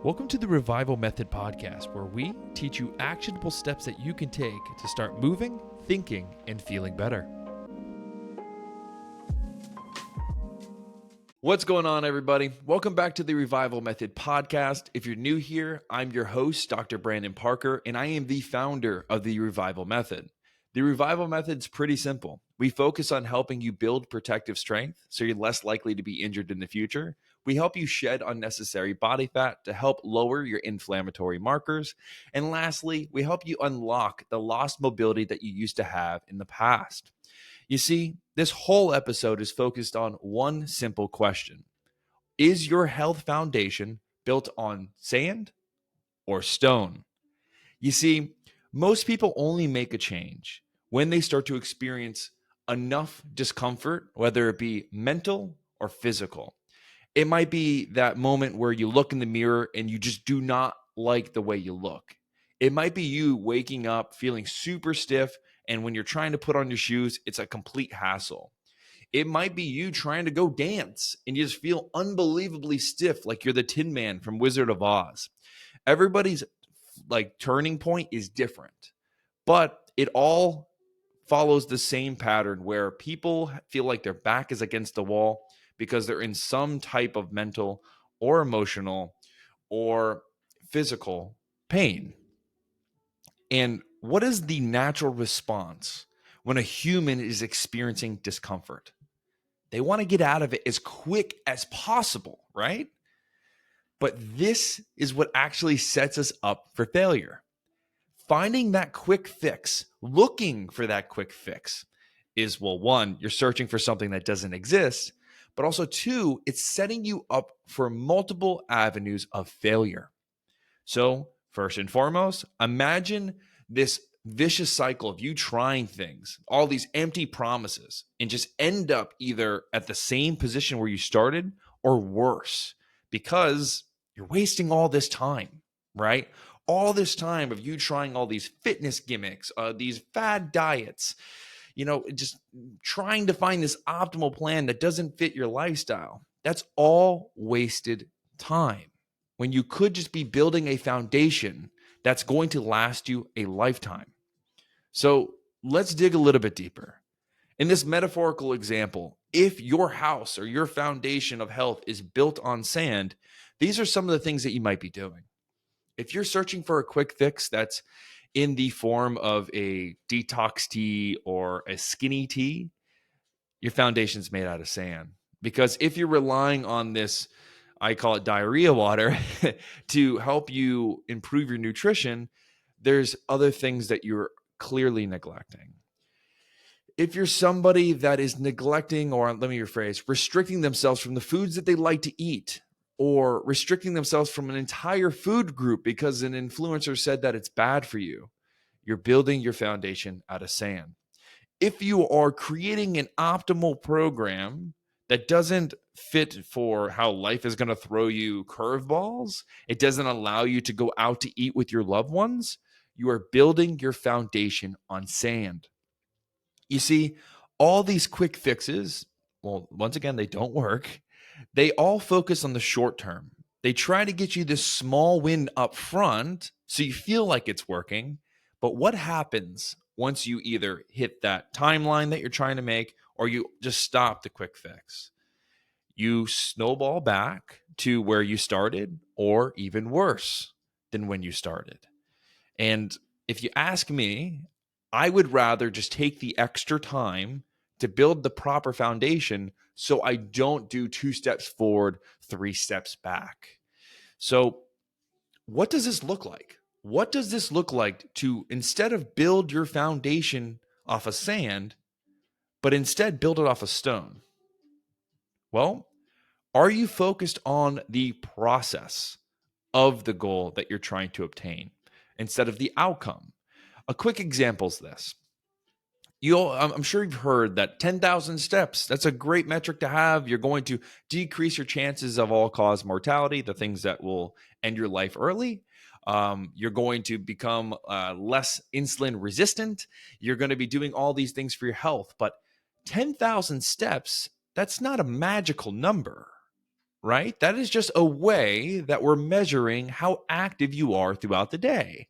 Welcome to the Revival Method podcast, where we teach you actionable steps that you can take to start moving, thinking, and feeling better. What's going on, everybody? Welcome back to the Revival Method podcast. If you're new here, I'm your host, Dr. Brandon Parker, and I am the founder of the Revival Method. The Revival Method's pretty simple. We focus on helping you build protective strength so you're less likely to be injured in the future. We help you shed unnecessary body fat to help lower your inflammatory markers. And lastly, we help you unlock the lost mobility that you used to have in the past. You see, this whole episode is focused on one simple question. Is your health foundation built on sand or stone? You see, most people only make a change when they start to experience enough discomfort, whether it be mental or physical. It might be that moment where you look in the mirror and you just do not like the way you look. It might be you waking up feeling super stiff, and when you're trying to put on your shoes, it's a complete hassle. It might be you trying to go dance and you just feel unbelievably stiff, like you're the Tin Man from Wizard of Oz. Everybody's turning point is different, but it all follows the same pattern where people feel like their back is against the wall because they're in some type of mental or emotional or physical pain. And what is the natural response when a human is experiencing discomfort? They want to get out of it as quick as possible, right? But this is what actually sets us up for failure. Finding that quick fix, looking for that quick fix is, well, one, you're searching for something that doesn't exist, but also two, it's setting you up for multiple avenues of failure. So first and foremost, imagine this vicious cycle of you trying things, all these empty promises, and just end up either at the same position where you started or worse, because you're wasting all this time, right? All this time of you trying all these fitness gimmicks, these fad diets, just trying to find this optimal plan that doesn't fit your lifestyle. That's all wasted time when you could just be building a foundation that's going to last you a lifetime. So let's dig a little bit deeper. In this metaphorical example, if your house or your foundation of health is built on sand, these are some of the things that you might be doing. If you're searching for a quick fix that's in the form of a detox tea or a skinny tea, your foundation's made out of sand. Because if you're relying on this, I call it diarrhea water, to help you improve your nutrition, there's other things that you're clearly neglecting. If you're somebody that is neglecting, or let me rephrase, restricting themselves from the foods that they like to eat, or restricting themselves from an entire food group because an influencer said that it's bad for you, you're building your foundation out of sand. If you are creating an optimal program that doesn't fit for how life is going to throw you curveballs, it doesn't allow you to go out to eat with your loved ones, you are building your foundation on sand. You see, all these quick fixes, well, once again, they don't work. They all focus on the short term. They try to get you this small win up front so you feel like it's working. But what happens once you either hit that timeline that you're trying to make or you just stop the quick fix? You snowball back to where you started, or even worse than when you started. And if you ask me, I would rather just take the extra time to build the proper foundation so I don't do 2 steps forward, 3 steps back. So what does this look like? What does this look like to, instead of build your foundation off of sand, but instead build it off of stone? Well, are you focused on the process of the goal that you're trying to obtain instead of the outcome? A quick example is this. I'm sure you've heard that 10,000 steps, that's a great metric to have. You're going to decrease your chances of all-cause mortality, the things that will end your life early. You're going to become less insulin resistant. You're going to be doing all these things for your health. But 10,000 steps, that's not a magical number, right? That is just a way that we're measuring how active you are throughout the day.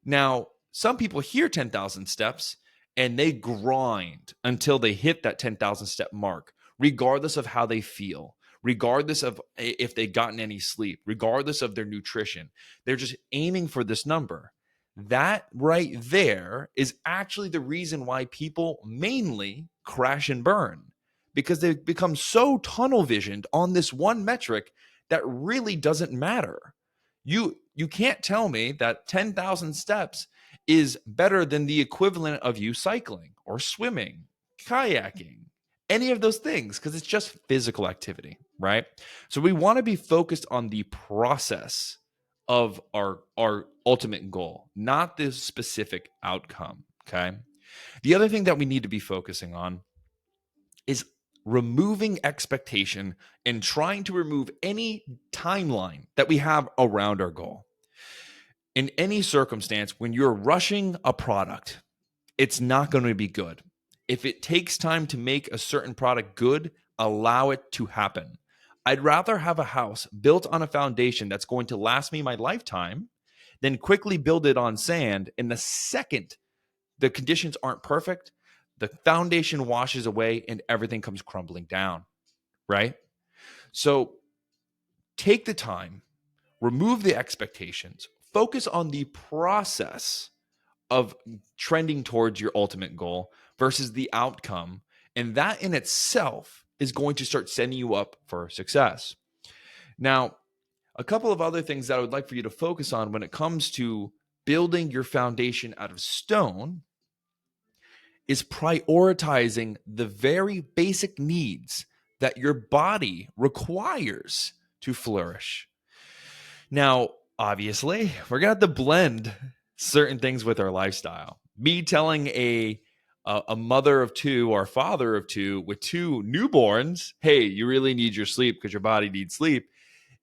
Now, some people hear 10,000 steps and they grind until they hit that 10,000 step mark, regardless of how they feel, regardless of if they've gotten any sleep, regardless of their nutrition. They're just aiming for this number. That right there is actually the reason why people mainly crash and burn, because they've become so tunnel visioned on this one metric that really doesn't matter. You can't tell me that 10,000 steps is better than the equivalent of you cycling or swimming, kayaking, any of those things, because it's just physical activity, right? So we want to be focused on the process of our ultimate goal, not the specific outcome, okay? The other thing that we need to be focusing on is removing expectation and trying to remove any timeline that we have around our goal. In any circumstance, when you're rushing a product, it's not going to be good. If it takes time to make a certain product good, allow it to happen. I'd rather have a house built on a foundation that's going to last me my lifetime than quickly build it on sand. And the second the conditions aren't perfect, the foundation washes away and everything comes crumbling down, right? So take the time, remove the expectations, focus on the process of trending towards your ultimate goal versus the outcome. And that in itself is going to start setting you up for success. Now, a couple of other things that I would like for you to focus on when it comes to building your foundation out of stone is prioritizing the very basic needs that your body requires to flourish. Now, obviously, we're going to have to blend certain things with our lifestyle. Me telling a mother of two or father of two with two newborns, hey, you really need your sleep because your body needs sleep.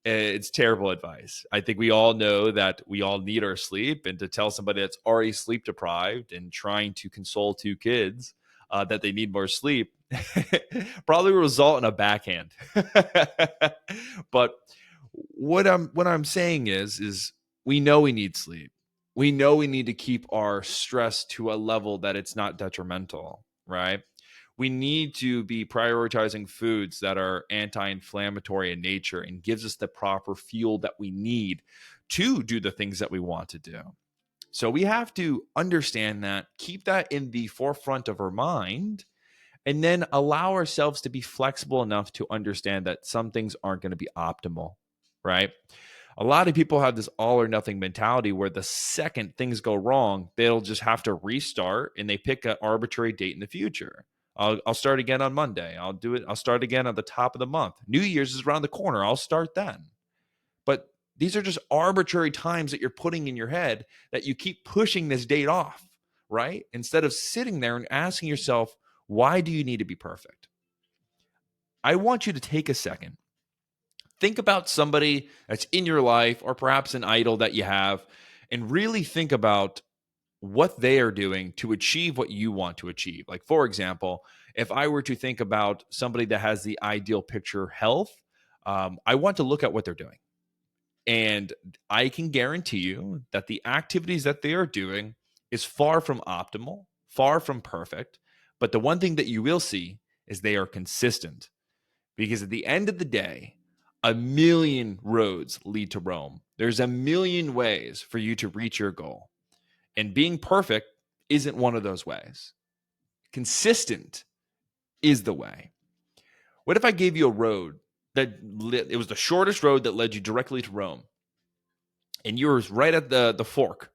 It's terrible advice. I think we all know that we all need our sleep, and to tell somebody that's already sleep deprived and trying to console two kids that they need more sleep probably will result in a backhand. But what I'm saying is we know we need sleep. We know we need to keep our stress to a level that it's not detrimental, right? We need to be prioritizing foods that are anti-inflammatory in nature and gives us the proper fuel that we need to do the things that we want to do. So we have to understand that, keep that in the forefront of our mind, and then allow ourselves to be flexible enough to understand that some things aren't going to be optimal, right? A lot of people have this all or nothing mentality where the second things go wrong, they'll just have to restart and they pick an arbitrary date in the future. I'll start again on Monday. I'll start again at the top of the month. New Year's is around the corner. I'll start then. But these are just arbitrary times that you're putting in your head that you keep pushing this date off, right? Instead of sitting there and asking yourself, why do you need to be perfect? I want you to take a second. Think about somebody that's in your life or perhaps an idol that you have, and really think about what they are doing to achieve what you want to achieve. Like, for example, if I were to think about somebody that has the ideal picture health, I want to look at what they're doing. And I can guarantee you that the activities that they are doing is far from optimal, far from perfect. But the one thing that you will see is they are consistent. Because at the end of the day, a million roads lead to Rome. There's a million ways for you to reach your goal. And being perfect isn't one of those ways. Consistent is the way. What if I gave you a road it was the shortest road that led you directly to Rome, and you were right at the fork,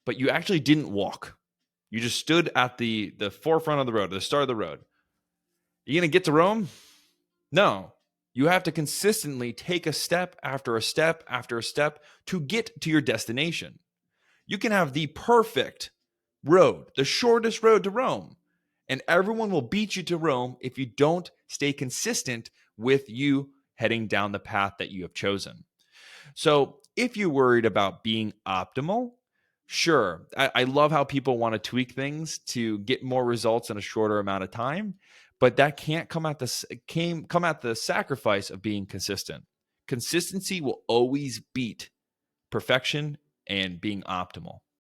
but you actually didn't walk. You just stood at the forefront of the road, at the start of the road. Are you going to get to Rome? No. You have to consistently take a step after a step after a step to get to your destination. You can have the perfect road, the shortest road to Rome, and everyone will beat you to Rome if you don't stay consistent with you heading down the path that you have chosen. So if you're worried about being optimal, sure, I love how people want to tweak things to get more results in a shorter amount of time. but that can't come at the sacrifice of being consistent. Consistency will always beat perfection and being optimal.